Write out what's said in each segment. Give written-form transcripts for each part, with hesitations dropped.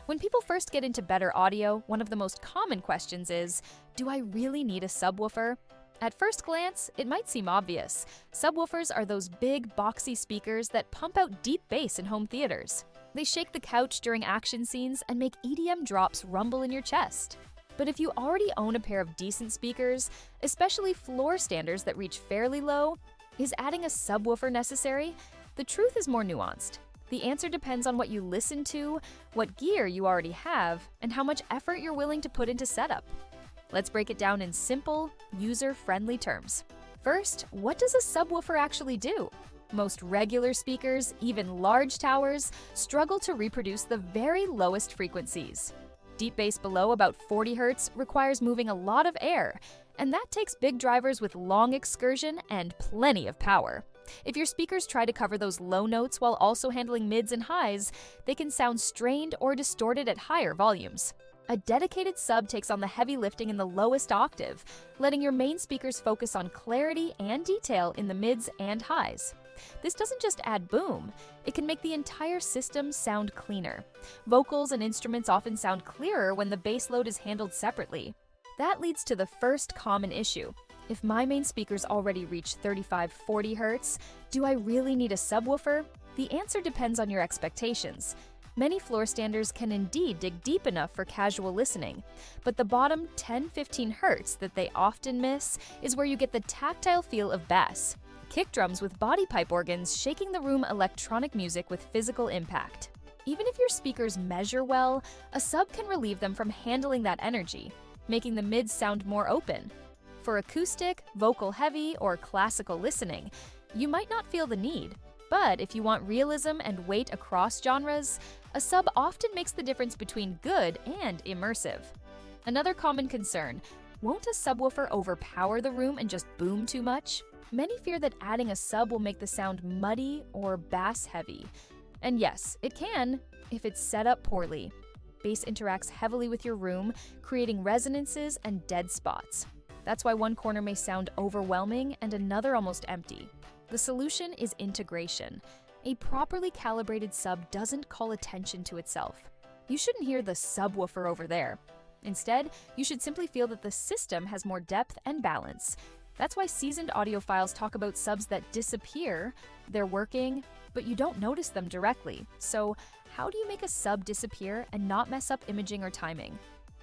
When people first get into better audio, one of the most common questions is, do I really need a subwoofer? At first glance, it might seem obvious. Subwoofers are those big, boxy speakers that pump out deep bass in home theaters. They shake the couch during action scenes and make EDM drops rumble in your chest. But if you already own a pair of decent speakers, especially floor standers that reach fairly low, is adding a subwoofer necessary? The truth is more nuanced. The answer depends on what you listen to, what gear you already have, and how much effort you're willing to put into setup. Let's break it down in simple, user-friendly terms. First, what does a subwoofer actually do? Most regular speakers, even large towers, struggle to reproduce the very lowest frequencies. Deep bass below about 40 Hz requires moving a lot of air, and that takes big drivers with long excursion and plenty of power. If your speakers try to cover those low notes while also handling mids and highs, they can sound strained or distorted at higher volumes. A dedicated sub takes on the heavy lifting in the lowest octave, letting your main speakers focus on clarity and detail in the mids and highs. This doesn't just add boom, it can make the entire system sound cleaner. Vocals and instruments often sound clearer when the bass load is handled separately. That leads to the first common issue. If my main speakers already reach 35-40 Hz, do I really need a subwoofer? The answer depends on your expectations. Many floor standers can indeed dig deep enough for casual listening, but the bottom 10-15 Hz that they often miss is where you get the tactile feel of bass. Kick drums with body pipe organs shaking the room electronic music with physical impact. Even if your speakers measure well, a sub can relieve them from handling that energy, making the mids sound more open. For acoustic, vocal-heavy, or classical listening, you might not feel the need. But if you want realism and weight across genres, a sub often makes the difference between good and immersive. Another common concern, won't a subwoofer overpower the room and just boom too much? Many fear that adding a sub will make the sound muddy or bass-heavy. And yes, it can, if it's set up poorly. Bass interacts heavily with your room, creating resonances and dead spots. That's why one corner may sound overwhelming and another almost empty. The solution is integration. A properly calibrated sub doesn't call attention to itself. You shouldn't hear the subwoofer over there. Instead, you should simply feel that the system has more depth and balance. That's why seasoned audiophiles talk about subs that disappear. They're working, but you don't notice them directly. So, how do you make a sub disappear and not mess up imaging or timing?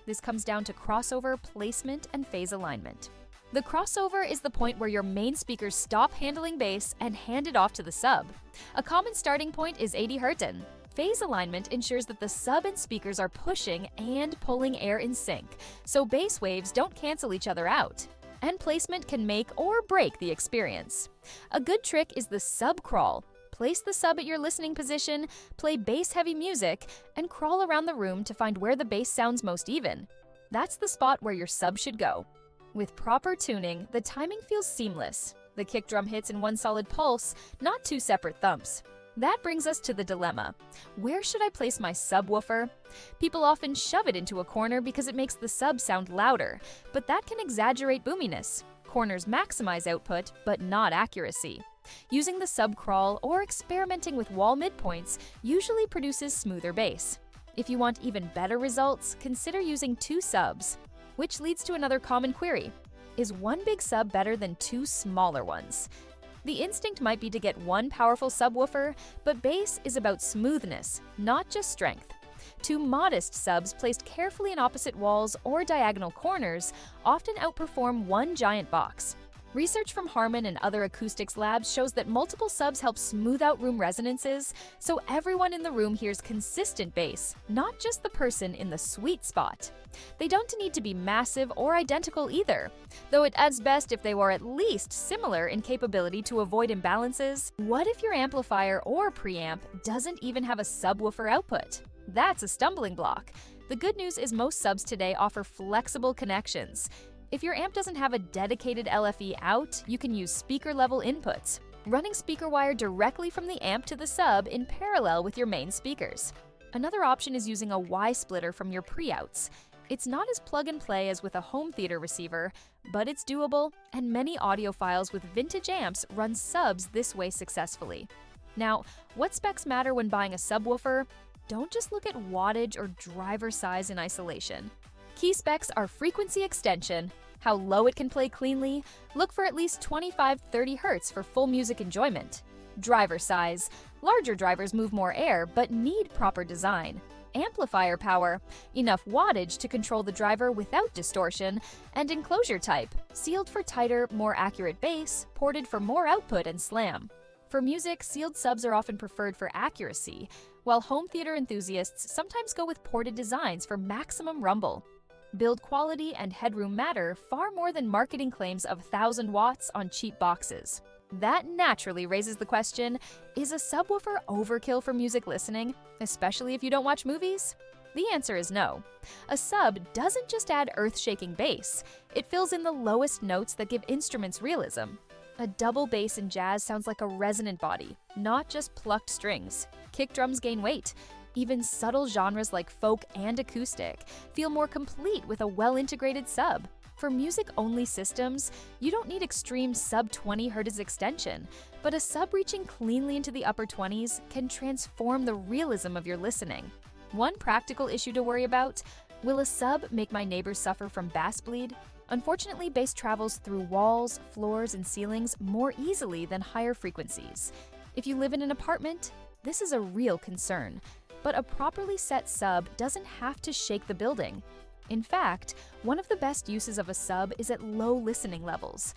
This comes down to crossover, placement, and phase alignment. The crossover is the point where your main speakers stop handling bass and hand it off to the sub. A common starting point is 80 Hz. Phase alignment ensures that the sub and speakers are pushing and pulling air in sync, so bass waves don't cancel each other out. And placement can make or break the experience. A good trick is the sub crawl. Place the sub at your listening position, play bass-heavy music, and crawl around the room to find where the bass sounds most even. That's the spot where your sub should go. With proper tuning, the timing feels seamless. The kick drum hits in one solid pulse, not two separate thumps. That brings us to the dilemma. Where should I place my subwoofer? People often shove it into a corner because it makes the sub sound louder, but that can exaggerate boominess. Corners maximize output, but not accuracy. Using the sub crawl or experimenting with wall midpoints usually produces smoother bass. If you want even better results, consider using two subs. Which leads to another common query. Is one big sub better than two smaller ones? The instinct might be to get one powerful subwoofer, but bass is about smoothness, not just strength. Two modest subs placed carefully in opposite walls or diagonal corners often outperform one giant box. Research from Harman and other acoustics labs shows that multiple subs help smooth out room resonances, so everyone in the room hears consistent bass, not just the person in the sweet spot. They don't need to be massive or identical either, though it adds best if they were at least similar in capability to avoid imbalances. What if your amplifier or preamp doesn't even have a subwoofer output? That's a stumbling block. The good news is most subs today offer flexible connections. If your amp doesn't have a dedicated LFE out, you can use speaker-level inputs, running speaker wire directly from the amp to the sub in parallel with your main speakers. Another option is using a Y-splitter from your pre-outs. It's not as plug-and-play as with a home theater receiver, but it's doable, and many audiophiles with vintage amps run subs this way successfully. Now, what specs matter when buying a subwoofer? don't just look at wattage or driver size in isolation. Key specs are frequency extension, how low it can play cleanly, look for at least 25-30 Hz for full music enjoyment. Driver size, larger drivers move more air but need proper design. Amplifier power, enough wattage to control the driver without distortion, and enclosure type, sealed for tighter, more accurate bass, ported for more output and slam. For music, sealed subs are often preferred for accuracy, while home theater enthusiasts sometimes go with ported designs for maximum rumble. Build quality and headroom matter far more than marketing claims of 1,000 watts on cheap boxes. That naturally raises the question, is a subwoofer overkill for music listening, especially if you don't watch movies? The answer is no. A sub doesn't just add earth-shaking bass, it fills in the lowest notes that give instruments realism. A double bass in jazz sounds like a resonant body, not just plucked strings. Kick drums gain weight. Even subtle genres like folk and acoustic feel more complete with a well-integrated sub. For music-only systems, you don't need extreme sub-20 Hz extension, but a sub reaching cleanly into the upper 20s can transform the realism of your listening. One practical issue to worry about: will a sub make my neighbors suffer from bass bleed? Unfortunately, bass travels through walls, floors, and ceilings more easily than higher frequencies. If you live in an apartment, this is a real concern. But a properly set sub doesn't have to shake the building. In fact, one of the best uses of a sub is at low listening levels.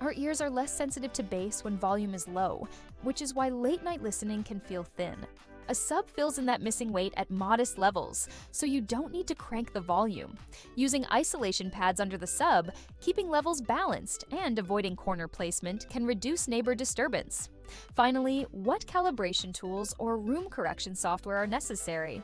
Our ears are less sensitive to bass when volume is low, which is why late-night listening can feel thin. A sub fills in that missing weight at modest levels, so you don't need to crank the volume. Using isolation pads under the sub, keeping levels balanced and avoiding corner placement can reduce neighbor disturbance. Finally, what calibration tools or room correction software are necessary?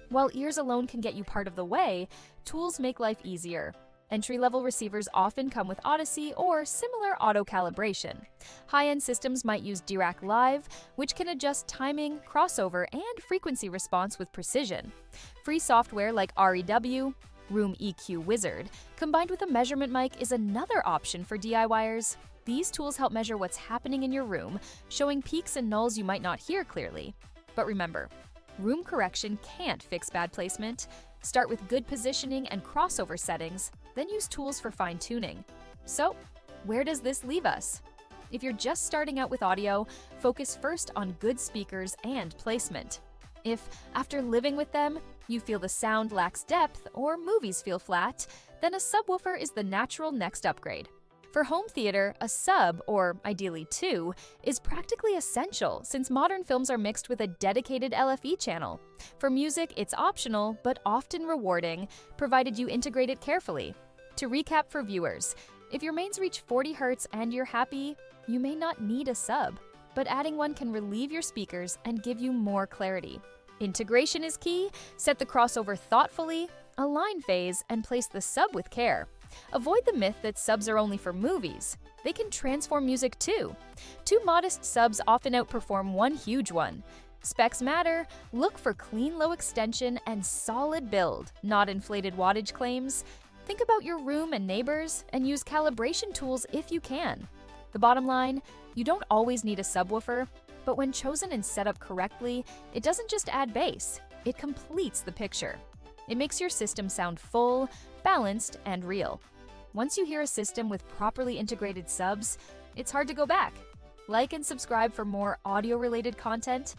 While ears alone can get you part of the way, tools make life easier. Entry-level receivers often come with Odyssey or similar auto-calibration. High-end systems might use Dirac Live, which can adjust timing, crossover, and frequency response with precision. Free software like REW, Room EQ Wizard, combined with a measurement mic is another option for DIYers. These tools help measure what's happening in your room, showing peaks and nulls you might not hear clearly. But remember, room correction can't fix bad placement. Start with good positioning and crossover settings, then use tools for fine-tuning. So, where does this leave us? If you're just starting out with audio, focus first on good speakers and placement. If, after living with them, you feel the sound lacks depth or movies feel flat, then a subwoofer is the natural next upgrade. For home theater, a sub, or ideally two, is practically essential since modern films are mixed with a dedicated LFE channel. For music, it's optional, but often rewarding, provided you integrate it carefully. To recap for viewers, if your mains reach 40 Hz and you're happy, you may not need a sub, but adding one can relieve your speakers and give you more clarity. Integration is key. Set the crossover thoughtfully, align phase, and place the sub with care. Avoid the myth that subs are only for movies. They can transform music too. Two modest subs often outperform one huge one. Specs matter. Look for clean low extension and solid build, not inflated wattage claims. Think about your room and neighbors, and use calibration tools if you can. The bottom line, you don't always need a subwoofer, but when chosen and set up correctly, it doesn't just add bass, it completes the picture. It makes your system sound full, balanced, and real. Once you hear a system with properly integrated subs, it's hard to go back. Like and subscribe for more audio-related content,